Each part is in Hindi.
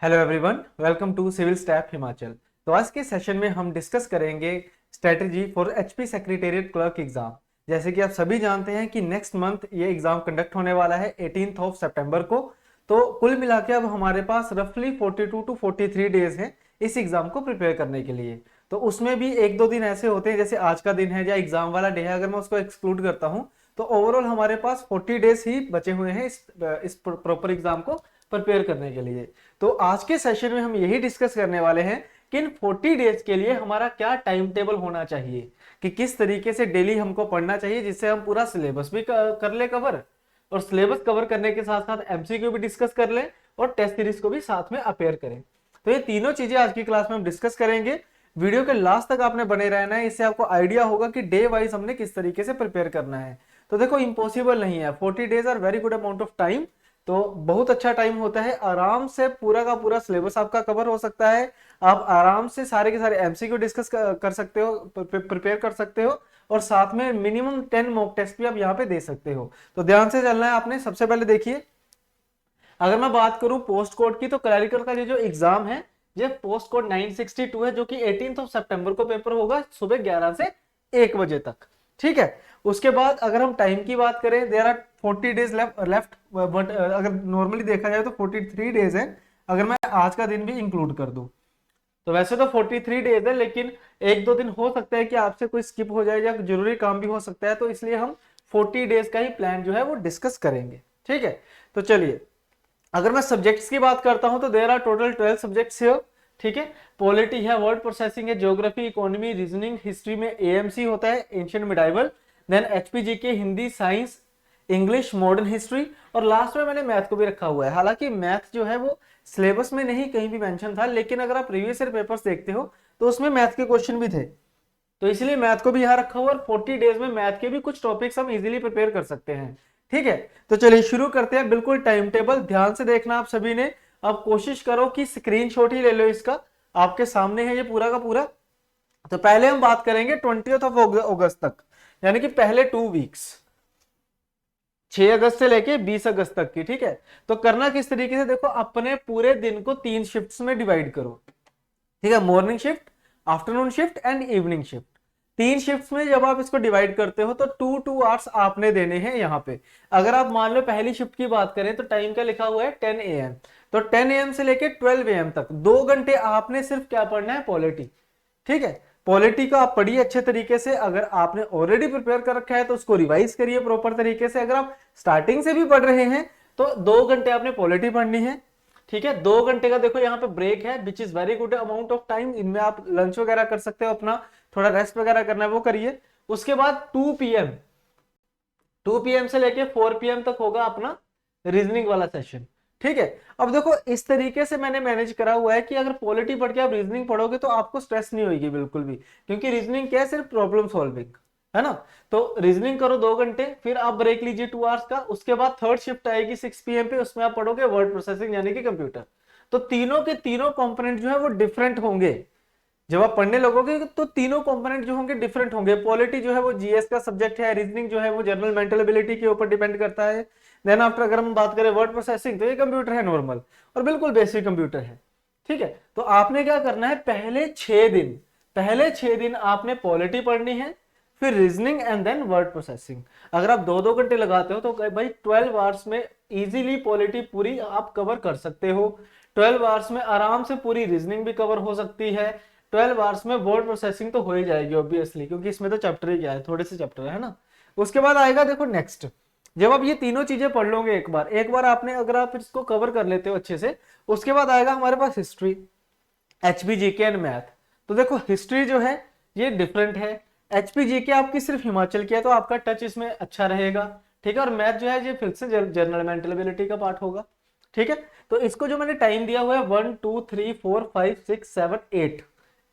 Hello everyone, welcome to civil staff Himachal. तो आज के सेशन में हम डिस्कस करेंगे strategy for HP secretariat clerk exam. जैसे कि आप सभी जानते हैं कि नेक्स्ट मंथ ये एग्जाम कंडक्ट होने वाला है 18th ऑफ सितंबर को। तो कुल मिला के अब हमारे पास रफली 42 टू 43 डेज हैं इस एग्जाम को प्रिपेयर करने के लिए। तो उसमें भी एक दो दिन ऐसे होते हैं, जैसे आज का दिन है या एग्जाम वाला डे है, अगर मैं उसको एक्सक्लूड करता हूँ तो ओवरऑल हमारे पास 40 डेज ही बचे हुए हैं इस प्रॉपर एग्जाम को प्रिपेयर करने के लिए। तो आज के सेशन में हम यही डिस्कस करने वाले हैं कि इन 40 डेज के लिए हमारा क्या टाइम टेबल होना चाहिए, कि किस तरीके से डेली हमको पढ़ना चाहिए जिससे हम पूरा सिलेबस भी कर ले कवर, और सिलेबस कवर करने के साथ साथ एमसीक्यू भी डिस्कस कर ले और टेस्ट सीरीज को भी साथ में अपेयर करें। तो ये तीनों चीजें आज की क्लास में हम डिस्कस करेंगे। वीडियो के लास्ट तक आपने बने रहना है, इससे आपको आइडिया होगा कि डे वाइज हमने किस तरीके से प्रिपेयर करना है। तो देखो, इम्पॉसिबल नहीं है, 40 days are very good amount of time. तो बहुत अच्छा टाइम होता है, आराम से पूरा का पूरा सिलेबस आपका कवर हो सकता है। आप आराम से सारे के सारे एमसीक्यू डिस्कस कर सकते हो, प्रिपेयर कर सकते हो, और साथ में मिनिमम 10 मॉक टेस्ट भी आप यहाँ पे दे सकते हो। तो ध्यान से चलना है आपने। सबसे पहले देखिए, अगर मैं बात करूं पोस्ट कोड की, तो क्लरिकल का ये जो एग्जाम है ये पोस्ट कोड 962 है, जो कि 18th ऑफ सितंबर को पेपर होगा सुबह 11 से 1 बजे तक। ठीक है। उसके बाद अगर हम टाइम की बात करें, there are 40 days left, but अगर नॉर्मली देखा जाए तो 43 डेज है, अगर मैं आज का दिन भी इंक्लूड कर दूं। तो वैसे तो 43 डेज है, लेकिन एक दो दिन हो सकता है कि आपसे कोई स्किप हो जाए या जरूरी काम भी हो सकता है, तो इसलिए हम 40 डेज का ही प्लान जो है वो डिस्कस करेंगे। ठीक है। तो चलिए, अगर मैं सब्जेक्ट्स की बात करता हूं तो there are total 12 subjects here. ठीक है। पॉलिटी है, वर्ड प्रोसेसिंग है, ज्योग्राफी, इकोनॉमी, रीजनिंग, हिस्ट्री में एएमसी होता है, ancient medieval, then HPGK, Hindi, science, English, modern history, और लास्ट में मैंने मैथ को भी रखा हुआ है। हालांकि मैथ जो है वो सिलेबस में नहीं कहीं भी मेंशन था, लेकिन अगर आप प्रीवियस ईयर पेपर्स देखते हो तो उसमें मैथ के क्वेश्चन भी थे, तो इसलिए मैथ को भी यहाँ रखा हुआ, और 40 डेज में मैथ के भी कुछ टॉपिक्स हम इजीली प्रिपेयर कर सकते हैं। ठीक है। तो चलिए शुरू करते हैं। बिल्कुल टाइम टेबल ध्यान से देखना आप सभी ने। अब कोशिश करो कि स्क्रीनशॉट ही ले लो इसका, आपके सामने है ये पूरा का पूरा। तो पहले हम बात करेंगे 20th ऑफ अगस्त तक, यानी कि पहले 2 वीक्स, 6 अगस्त से लेके 20 अगस्त तक की। ठीक है। तो करना किस तरीके से, देखो, अपने पूरे दिन को 3 शिफ्ट्स में डिवाइड करो। ठीक है। Morning shift, afternoon shift and evening shift. 3 shifts में जब आप इसको डिवाइड करते हो तो 2 आवर्स आपने देने हैं यहाँ पे। अगर आप मान लो पहली शिफ्ट की बात करें तो टाइम का लिखा हुआ है 10 AM, तो 10 AM से लेके 12 AM तक 2 घंटे आपने सिर्फ क्या पढ़ना है, पॉलिटी। ठीक है। पॉलिटी का आप पढ़िए अच्छे तरीके से। अगर आपने ऑलरेडी प्रिपेयर कर रखा है तो उसको रिवाइज करिए प्रॉपर तरीके से। अगर आप स्टार्टिंग से भी पढ़ रहे हैं तो 2 घंटे आपने पॉलिटी पढ़नी है। ठीक है। 2 घंटे का देखो यहाँ पे ब्रेक है, which is very good amount of time. इनमें आप लंच वगैरह कर सकते हो, अपना थोड़ा रेस्ट वगैरह करना है वो करिए। उसके बाद 2 PM से लेके 4 PM तक होगा अपना रीजनिंग वाला सेशन। ठीक है। अब देखो, इस तरीके से मैंने मैनेज करा हुआ है कि अगर पॉलिटी पढ़ के आप रीजनिंग पढ़ोगे तो आपको स्ट्रेस नहीं होगी बिल्कुल भी, क्योंकि रीजनिंग क्या है, सिर्फ प्रॉब्लम सॉल्विंग है ना। तो रीजनिंग करो 2 घंटे, फिर आप ब्रेक लीजिए 2 आवर्स का। उसके बाद थर्ड शिफ्ट आएगी 6 PM पे, उसमें आप पढ़ोगे वर्ड प्रोसेसिंग यानी कि कंप्यूटर। तो तीनों के तीनों कंपोनेंट जो है वो डिफरेंट होंगे। जब आप पढ़ने लगोगे तो तीनों कंपोनेंट जो होंगे डिफरेंट होंगे। पॉलिटी जो है वो जीएस का सब्जेक्ट है, रीजनिंग जो है वो जनरल मेंटल एबिलिटी के ऊपर डिपेंड करता है। देन आफ्टर अगर हम बात करें वर्ड प्रोसेसिंग, तो ये कंप्यूटर है नॉर्मल और बिल्कुल बेसिक कंप्यूटर है। ठीक है। तो आपने क्या करना है, पहले 6 दिन आपने पॉलिटी पढ़नी है, फिर reasoning and then word processing. अगर आप 2-2 घंटे लगाते हो तो भाई 12 आवर्स में इजीली पॉलिटी पूरी आप कवर कर सकते हो। 12 आवर्स में आराम से पूरी रीजनिंग भी कवर हो सकती है। 12 आवर्स में वर्ड प्रोसेसिंग तो हो ही जाएगी ऑब्वियसली, क्योंकि इसमें तो चैप्टर ही क्या है, थोड़े से चैप्टर है ना। उसके बाद आएगा देखो नेक्स्ट, जब आप ये तीनों चीजें पढ़ लोगे एक बार आपने, अगर आप इसको कवर कर लेते हो अच्छे से, उसके बाद आएगा हमारे पास हिस्ट्री, एचपीजीके एंड मैथ। तो देखो, हिस्ट्री जो है ये डिफरेंट है, एचपीजीके आपकी सिर्फ हिमाचल की है तो आपका टच इसमें अच्छा रहेगा। ठीक है। और मैथ जो है ये फिर से जनरल मेंटल एबिलिटी का पार्ट होगा। ठीक है। तो इसको जो मैंने टाइम दिया हुआ है 1 2 3 4 5 6 7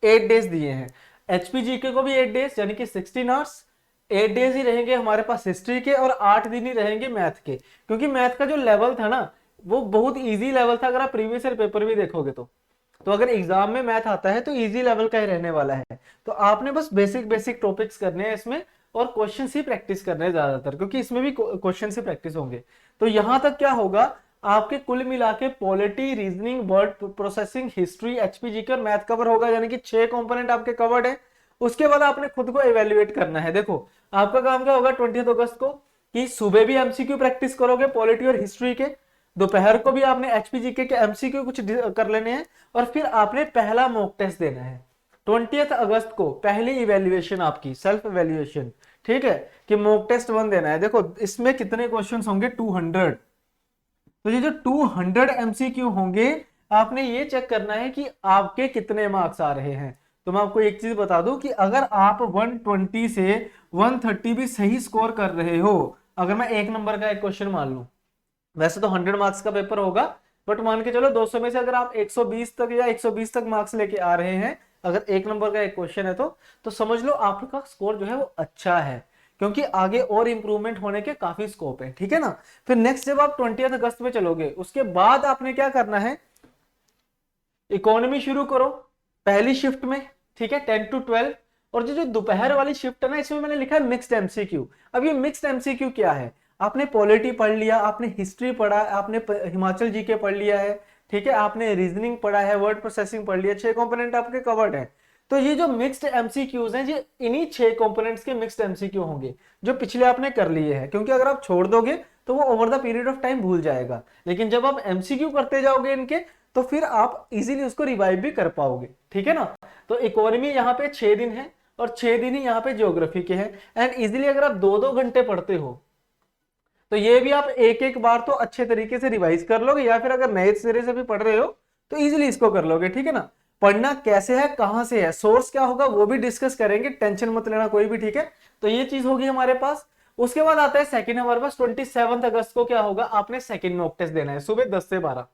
8 डेज दिए हैं। एचपीजीके को भी 8 डेज यानी कि 16 आवर्स। 8 डेज ही रहेंगे हमारे पास हिस्ट्री के, और 8 दिन ही रहेंगे मैथ के, क्योंकि मैथ का जो लेवल था ना वो बहुत इजी लेवल था। अगर आप प्रीवियस ईयर पेपर भी देखोगे तो अगर एग्जाम में मैथ आता है तो इजी लेवल का ही रहने वाला है। तो आपने बस बेसिक बेसिक टॉपिक्स करने हैं इसमें, और क्वेश्चन ही प्रैक्टिस करने हैं ज्यादातर, क्योंकि इसमें भी क्वेश्चन ही प्रैक्टिस होंगे। तो यहां तक क्या होगा, आपके कुल मिला के polity, reasoning, word processing, history, HPGK और मैथ कवर होगा, यानी कि 6 कंपोनेंट आपके कवर्ड है। उसके बाद आपने खुद को इवेल्युएट करना है। देखो आपका काम क्या होगा 20 अगस्त को, कि सुबह भी एमसीक्यू प्रैक्टिस करोगे पॉलिटी और हिस्ट्री के, दोपहर को भी आपने एचपीजीके के एमसीक्यू कुछ कर लेने हैं, और फिर आपने पहला मॉक टेस्ट देना है 20 अगस्त को, पहली इवेल्युएशन आपकी सेल्फ इवेल्युएशन, ठीक है, कि मॉक टेस्ट 1 देना है। देखो इसमें कितने क्वेश्चंस होंगे 200, तो ये जो 200 एमसीक्यू होंगे, आपने ये चेक करना है कि आपके कितने मार्क्स आ रहे हैं। तो मैं आपको एक चीज बता दूं कि अगर आप 120 से 130 भी सही स्कोर कर रहे हो, अगर मैं एक नंबर का एक क्वेश्चन मान लूं, वैसे तो 100 मार्क्स का पेपर होगा, बट मान के चलो 200 में से अगर आप 120 तक या 120 तक मार्क्स लेके आ रहे हैं, अगर एक नंबर का एक क्वेश्चन है तो समझ लो आपका स्कोर जो है वो अच्छा है, क्योंकि आगे और इंप्रूवमेंट होने के काफी स्कोप है, ठीक है ना। फिर नेक्स्ट जब आप 20 अगस्त में चलोगे, उसके बाद आपने क्या करना है, इकोनॉमी शुरू करो पहली शिफ्ट में, ठीक है, 10 to 12। और जो दोपहर वाली शिफ्ट है ना, इसमें मैंने लिखा है मिक्स्ड एमसीक्यू। अब ये मिक्स्ड एमसीक्यू क्या है, आपने पॉलिटी पढ़ लिया, आपने हिस्ट्री पढ़ा, आपने हिमाचल जीके पढ़ लिया है, ठीक है, आपने रीजनिंग पढ़ा है, वर्ड प्रोसेसिंग पढ़ लिया, 6 कंपोनेंट आपके कवर्ड है। तो ये जो मिक्स्ड एमसीक्यूज हैं, ये इन्हीं 6 कंपोनेंट्स के मिक्स्ड एमसीक्यू होंगे जो पिछले आपने कर लिए हैं, क्योंकि अगर आप छोड़ दोगे तो वो over the period of time भूल जाएगा, लेकिन जब आप एमसीक्यू करते जाओगे इनके, तो फिर आप इजीली उसको रिवाइव भी कर पाओगे, ठीक है ना। तो इकोनॉमी यहाँ पे 6 दिन है, और 6 दिन ही यहाँ पे ज्योग्राफी के हैं, एंड इजीली अगर आप 2-2 घंटे पढ़ते हो, तो ये भी आप एक एक बार तो अच्छे तरीके से रिवाइज कर लोगे, या फिर अगर नए सिरे से भी पढ़ रहे हो तो इजीली इसको कर लोगे, ठीक है ना। पढ़ना कैसे है, कहां से है, सोर्स क्या होगा, वो भी डिस्कस करेंगे, टेंशन मत लेना कोई भी, ठीक है। तो ये चीज होगी हमारे पास। उसके बाद आता है सेकंड हमारे पास 27 अगस्त को क्या होगा, आपने सेकंड मॉक टेस्ट देना है सुबह 10 से 12,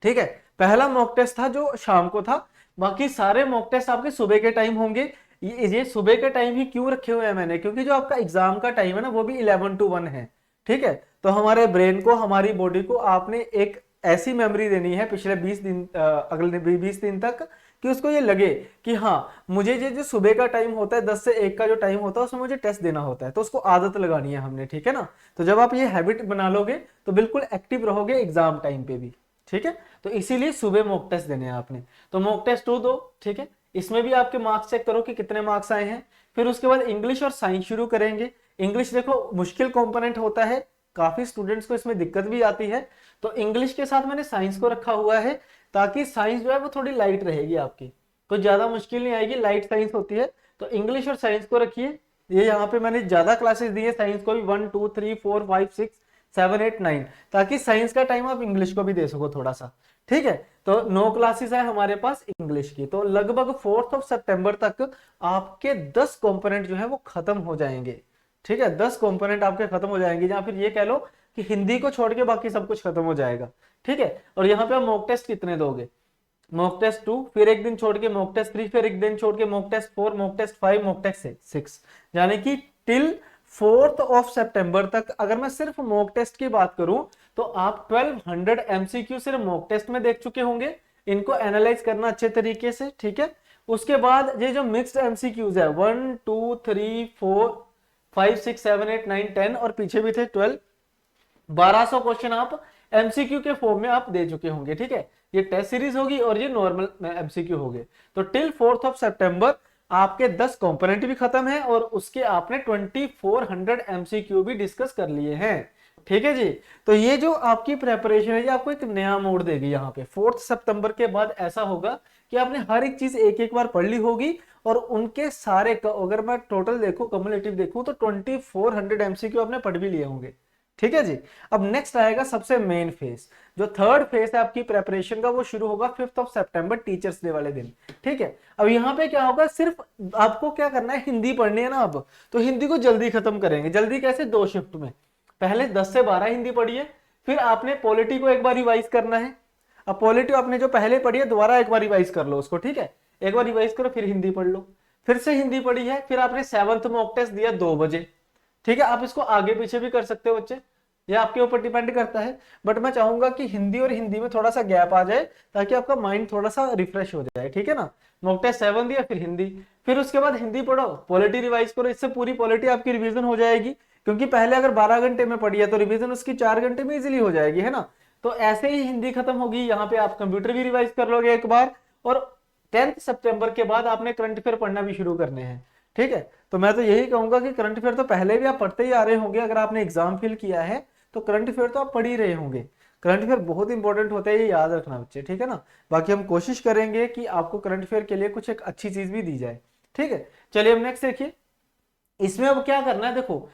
ठीक है। पहला मॉक टेस्ट था जो शाम को था, बाकी सारे मॉक टेस्ट आपके सुबह के टाइम होंगे। ये सुबह के टाइम ही क्यों रखे हुए हैं मैंने, क्योंकि जो आपका एग्जाम का टाइम है ना, वो भी 11 to 1 है, ठीक है। तो हमारे ब्रेन को, हमारी बॉडी को आपने एक ऐसी मेमोरी देनी है पिछले 20 दिन, अगले 20 दिन तक, कि उसको ये लगे कि हाँ मुझे ये जो सुबह का टाइम होता है 10 से 1 का जो टाइम होता है, उसमें मुझे टेस्ट देना होता है, तो उसको आदत लगानी है हमने, ठीक है ना। तो जब आप ये हैबिट बना लोगे तो बिल्कुल एक्टिव रहोगे एग्जाम टाइम पे भी, ठीक है। तो इसीलिए सुबह मॉक टेस्ट देने हैं आपने। तो मॉक टेस्ट 2 दो, ठीक है, इसमें भी आपके मार्क्स चेक करो कि कितने मार्क्स आए हैं। फिर उसके बाद इंग्लिश और साइंस शुरू करेंगे। इंग्लिश देखो मुश्किल कंपोनेंट होता है, काफी स्टूडेंट्स को इसमें दिक्कत भी आती है, तो इंग्लिश के साथ मैंने साइंस को रखा हुआ है, ताकि साइंस जो है वो थोड़ी लाइट रहेगी आपकी, तो ज्यादा मुश्किल नहीं आएगी, लाइट साइंस होती है। तो इंग्लिश और साइंस को रखिए। ये यहाँ पे मैंने ज्यादा क्लासेस दी है साइंस को भी, 1 2 3 4 5 6 7 8 9, ताकि साइंस का टाइम आप इंग्लिश को भी दे सको थोड़ा सा, ठीक है। तो 9 क्लासेस है हमारे पास इंग्लिश की। तो लगभग 4 सितंबर तक आपके 10 कंपोनेंट जो है वो खत्म हो जाएंगे, ठीक है, 10 कंपोनेंट आपके खत्म हो जाएंगे, या फिर ये कह लो कि हिंदी को छोड़ के बाकी सब कुछ खत्म हो जाएगा, ठीक है। और यहाँ पे आप मॉक टेस्ट कितने दोगे, मॉक टेस्ट 2, फिर एक दिन छोड़ के मॉक टेस्ट 3, फिर एक दिन छोड़ के mock test 4, mock test 5, mock test 6, यानी कि टिल 4 सितंबर तक अगर मैं सिर्फ मॉक टेस्ट की बात करूं, तो आप 1200 एमसीक्यू सिर्फ मॉक टेस्ट में देख चुके होंगे। इनको एनालाइज करना अच्छे तरीके से, ठीक है। उसके बाद ये जो मिक्स्ड एमसीक्यूज है 1 2 3 4 5 6 7 8 9 10 और पीछे भी थे 12, 1200 क्वेश्चन आप एमसीक्यू के फॉर्म में आप दे चुके होंगे, ठीक है। ये टेस्ट सीरीज होगी और ये नॉर्मल एमसीक्यू होंगे। तो टिल 4 सितंबर आपके 10 कंपोनेंट भी खत्म है, और उसके आपने 2400 एमसीक्यू भी डिस्कस कर लिए हैं, ठीक है जी। तो ये जो आपकी प्रेपरेशन है, ये आपको एक नया मोड़ देगी। यहाँ पे 4 सितंबर के बाद ऐसा होगा कि आपने हर एक चीज एक एक बार पढ़ ली होगी, और उनके सारे अगर मैं टोटल देखूं, कम्युलेटिव देखूं, तो 2400 एमसीक्यू आपने पढ़ भी लिए होंगे, ठीक है जी। अब नेक्स्ट आएगा सबसे मेन फेज, जो थर्ड फेज है आपकी प्रेपरेशन का, वो शुरू होगा 5 सितंबर टीचर्स डे वाले दिन, ठीक है। अब यहाँ पे क्या होगा, सिर्फ आपको क्या करना है, हिंदी पढ़नी है ना अब, तो हिंदी को जल्दी खत्म करेंगे। जल्दी कैसे, 2 शिफ्ट में, पहले 10 से 12 हिंदी पढ़िए, फिर आपने पॉलिटी को एक बार रिवाइज करना है। अब पॉलिटी आपने जो पहले पढ़ी है दोबारा एक बार रिवाइज कर लो उसको, ठीक है, एक बार रिवाइज करो, फिर हिंदी पढ़ लो। फिर से हिंदी पढ़ी है, फिर आपने 7th मॉक टेस्ट दिया 2 बजे, ठीक है। आप इसको आगे पीछे भी कर सकते हो बच्चे, ये आपके ऊपर डिपेंड करता है, बट मैं चाहूंगा कि हिंदी और हिंदी में थोड़ा सा गैप आ जाए, ताकि आपका माइंड थोड़ा सा रिफ्रेश हो जाए, ठीक है ना। मॉक टेस्ट 7 दिया, फिर हिंदी, फिर उसके बाद हिंदी पढ़ो, पॉलिटी रिवाइज करो, इससे पूरी पॉलिटी आपकी रिवीजन हो जाएगी, क्योंकि पहले अगर 12 घंटे में पढ़ी है तो रिवीजन उसकी 4 घंटे में इजीली हो जाएगी, है ना। तो ऐसे ही हिंदी खत्म होगी, यहाँ पे आप कंप्यूटर भी रिवाइज कर लोगे एक बार, और 10 सितंबर के बाद आपने करंट अफेयर पढ़ना भी शुरू करने हैं, ठीक है। तो मैं तो यही कहूंगा कि करंट अफेयर तो पहले भी आप पढ़ते ही आ रहे होंगे, अगर आपने एग्जाम फिल किया है तो करंट अफेयर तो आप पढ़ ही रहे होंगे। करंट अफेयर बहुत इंपॉर्टेंट होता है, ये याद रखना बच्चे, ठीक है ना। बाकी हम कोशिश करेंगे कि आपको करंट अफेयर के लिए कुछ एक अच्छी चीज भी दी जाए, ठीक है। चलिए अब नेक्स्ट देखिए, इसमें अब क्या करना है, देखो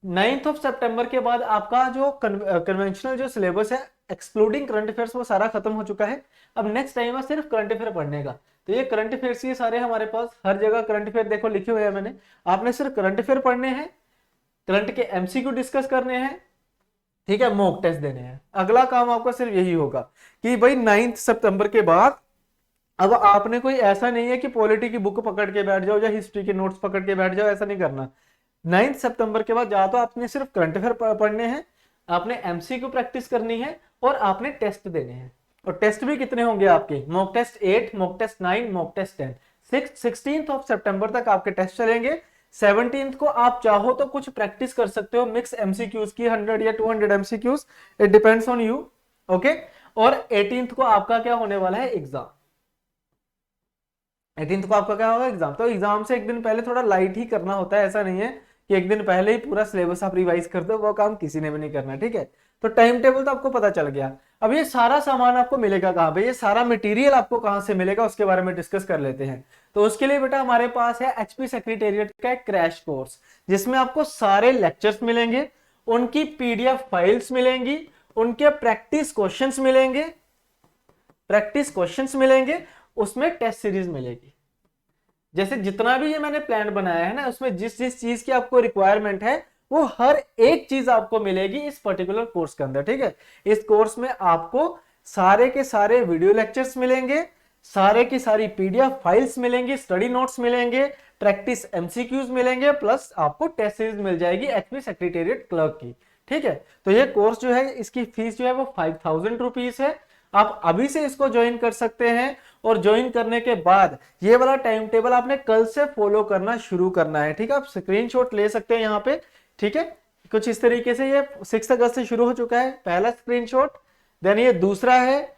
9 सितंबर के बाद आपका जो कन्वेंशनल जो सिलेबस है एक्सक्लूडिंग करंट अफेयर्स वो सारा खत्म हो चुका है। अब नेक्स्ट टाइम है सिर्फ करंट अफेयर पढ़ने का। तो ये करंट अफेयर्स ये सारे हमारे पास हर जगह करंट अफेयर देखो लिखे हुए हैं मैंने, आपने सिर्फ करंट अफेयर पढ़ने हैं, करंट के एमसीक्यू डिस्कस करने हैं, ठीक है, मॉक टेस्ट देने हैं। अगला काम आपका सिर्फ यही होगा कि भाई 9 सितंबर के बाद अब आपने कोई ऐसा नहीं है कि पॉलिटी की बुक पकड़ के बैठ जाओ या हिस्ट्री के नोट्स पकड़ के बैठ जाओ, ऐसा नहीं करना। 9 सितंबर के बाद या तो आपने सिर्फ करंट अफेयर पढ़ने हैं, आपने एमसीक्यू प्रैक्टिस करनी है और आपने टेस्ट देने हैं। और टेस्ट भी कितने होंगे आपके, mock test 8, mock test 9, mock test 10। 16 सितंबर तक आपके टेस्ट चलेंगे। 17 को आप चाहो तो कुछ प्रैक्टिस कर सकते हो मिक्स एमसीक्यूज की, 100 या 200 MCQs, it depends on you, okay. और 18 को आपका क्या होने वाला है, एग्जाम। 18 को आपका क्या होगा, एग्जाम। तो एग्जाम से एक दिन पहले थोड़ा लाइट ही करना होता है, ऐसा नहीं है कि एक दिन पहले ही पूरा सिलेबस आप रिवाइज कर दो, वो काम किसी ने भी नहीं करना, ठीक है। तो टाइम टेबल तो आपको पता चल गया। अब ये सारा सामान आपको मिलेगा कहाँ पे, ये सारा मटेरियल आपको कहाँ से मिलेगा उसके बारे में डिस्कस कर लेते हैं। तो उसके लिए बेटा हमारे पास है एचपी सेक्रेटेरिएट का एक क्रैश कोर्स, जिसमें आपको सारे लेक्चर्स मिलेंगे, उनकी पीडीएफ फाइल्स मिलेंगी, उनके प्रैक्टिस क्वेश्चंस मिलेंगे, उसमें टेस्ट सीरीज मिलेगी। जैसे जितना भी ये मैंने प्लान बनाया है ना, उसमें जिस जिस चीज की आपको रिक्वायरमेंट है वो हर एक चीज आपको मिलेगी इस पर्टिकुलर कोर्स के अंदर, ठीक है। इस कोर्स में आपको सारे के सारे वीडियो लेक्चर्स मिलेंगे, सारे की सारी पीडीएफ फाइल्स मिलेंगी, स्टडी नोट्स मिलेंगे, प्रैक्टिस एमसीक्यूज मिलेंगे, प्लस आपको टेस्ट सीरीज मिल जाएगी एचपी सेक्रेटेरिएट क्लर्क की, ठीक है। तो ये कोर्स जो है इसकी फीस जो है वो 5000 रुपीज है। आप अभी से इसको ज्वाइन कर सकते हैं, और ज्वाइन करने के बाद ये वाला टाइम टेबल आपने कल से फॉलो करना शुरू करना है, ठीक है। आप स्क्रीनशॉट ले सकते हैं यहाँ पे, ठीक है। कुछ इस तरीके से ये 6 अगस्त से शुरू हो चुका है, पहला स्क्रीनशॉट, देन ये दूसरा है,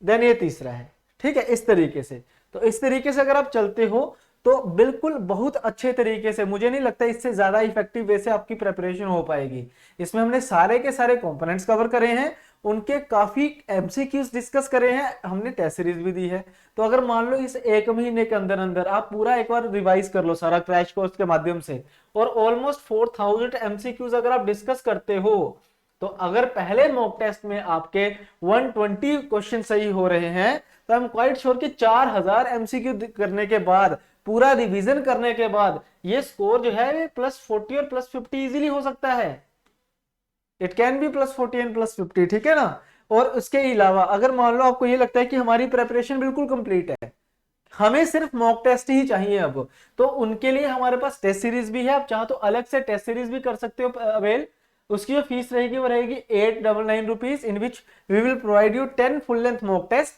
देन ये तीसरा है, ठीक है, इस तरीके से। तो इस तरीके से अगर आप चलते हो तो बिल्कुल बहुत अच्छे तरीके से, मुझे नहीं लगता इससे ज्यादा इफेक्टिव वे से आपकी प्रिपरेशन हो पाएगी। इसमें हमने सारे के सारे कंपोनेंट्स कवर करे हैं, उनके काफी एमसीक्यूज डिस्कस करे हैं, हमने टेस्ट सीरीज भी दी है। तो अगर मान लो इस एक महीने के अंदर अंदर आप पूरा एक बार रिवाइज कर लो सारा क्रैश कोर्स के माध्यम से, और ऑलमोस्ट 4000 एमसीक्यूज अगर आप डिस्कस करते हो, तो अगर पहले मॉक टेस्ट में आपके 120 क्वेश्चन सही हो रहे हैं, तो आई एम क्वाइट श्योर कि 4000 एमसीक्यू करने के बाद, पूरा रिवीजन करने के बाद, ये स्कोर जो है +40 और +50 इजीली हो सकता है। इट कैन बी +40 एंड +50, ठीक है ना। और उसके अलावा अगर मान लो आपको ये लगता है कि हमारी प्रेपरेशन बिल्कुल कंप्लीट है, हमें सिर्फ मॉक टेस्ट ही चाहिए अब, तो उनके लिए हमारे पास टेस्ट सीरीज भी है। आप चाहो तो अलग से टेस्ट सीरीज भी कर सकते हो अवेल। उसकी जो फीस रहेगी वो रहेगी 899 rupees, in which we will provide you 10 full length mock test,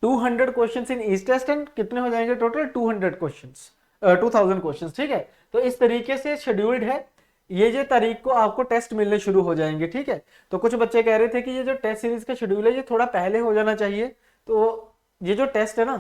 200 questions in each test, and कितने हो जाएंगे टोटल 200 क्वेश्चंस, 2000 क्वेश्चंस, ठीक है। तो इस तरीके से शेड्यूल्ड है, ये तारीख को आपको टेस्ट मिलने शुरू हो जाएंगे, ठीक है। तो कुछ बच्चे कह रहे थे कि ये जो टेस्ट सीरीज का शेड्यूल है ये थोड़ा पहले हो जाना चाहिए। तो ये जो टेस्ट है ना,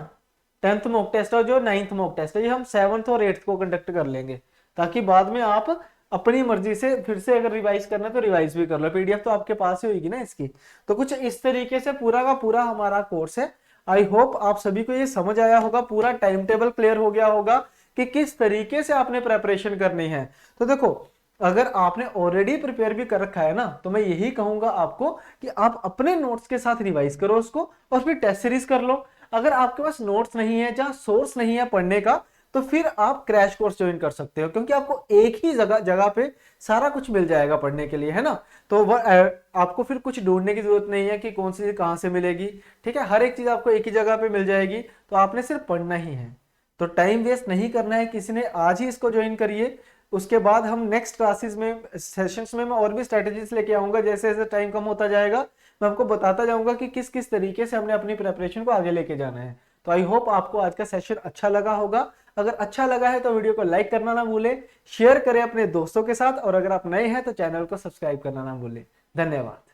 10th मॉक टेस्ट और जो 9th मॉक टेस्ट है, ये हम 7th और 8th को कंडक्ट कर लेंगे, ताकि बाद में आप अपनी मर्जी से फिर से अगर रिवाइज करना है तो रिवाइज भी कर लो, पीडीएफ तो आपके पास ही होगी ना इसकी। तो कुछ इस तरीके से पूरा का पूरा हमारा कोर्स है। आई होप आप सभी को ये समझ आया होगा, पूरा टाइम टेबल क्लियर हो गया होगा कि किस तरीके से आपने प्रेपरेशन करनी है। तो देखो अगर आपने ऑलरेडी प्रिपेयर भी कर रखा है ना, तो मैं यही कहूंगा आपको कि आप अपने नोट्स के साथ रिवाइज करो उसको, और फिर टेस्ट सीरीज कर लो। अगर आपके पास नोट्स नहीं है, जहां सोर्स नहीं है पढ़ने का, तो फिर आप क्रैश कोर्स ज्वाइन कर सकते हो, क्योंकि आपको एक ही जगह पे सारा कुछ मिल जाएगा पढ़ने के लिए, है ना। तो आपको फिर कुछ ढूंढने की जरूरत नहीं है कि कौन सी चीज कहाँ से मिलेगी, ठीक है। हर एक चीज आपको एक ही जगह पे मिल जाएगी, तो आपने सिर्फ पढ़ना ही है। तो टाइम वेस्ट नहीं करना है किसी ने, आज ही इसको ज्वाइन करिए। उसके बाद हम नेक्स्ट क्लासेस में, सेशंस में मैं और भी स्ट्रेटेजीज लेके आऊंगा, जैसे जैसे टाइम कम होता जाएगा मैं आपको बताता जाऊंगा कि किस किस तरीके से हमने अपनी प्रेपरेशन को आगे लेके जाना है। तो आई होप आपको आज का सेशन अच्छा लगा होगा। अगर अच्छा लगा है तो वीडियो को लाइक करना ना भूलें, शेयर करें अपने दोस्तों के साथ, और अगर आप नए हैं तो चैनल को सब्सक्राइब करना ना भूलें। धन्यवाद।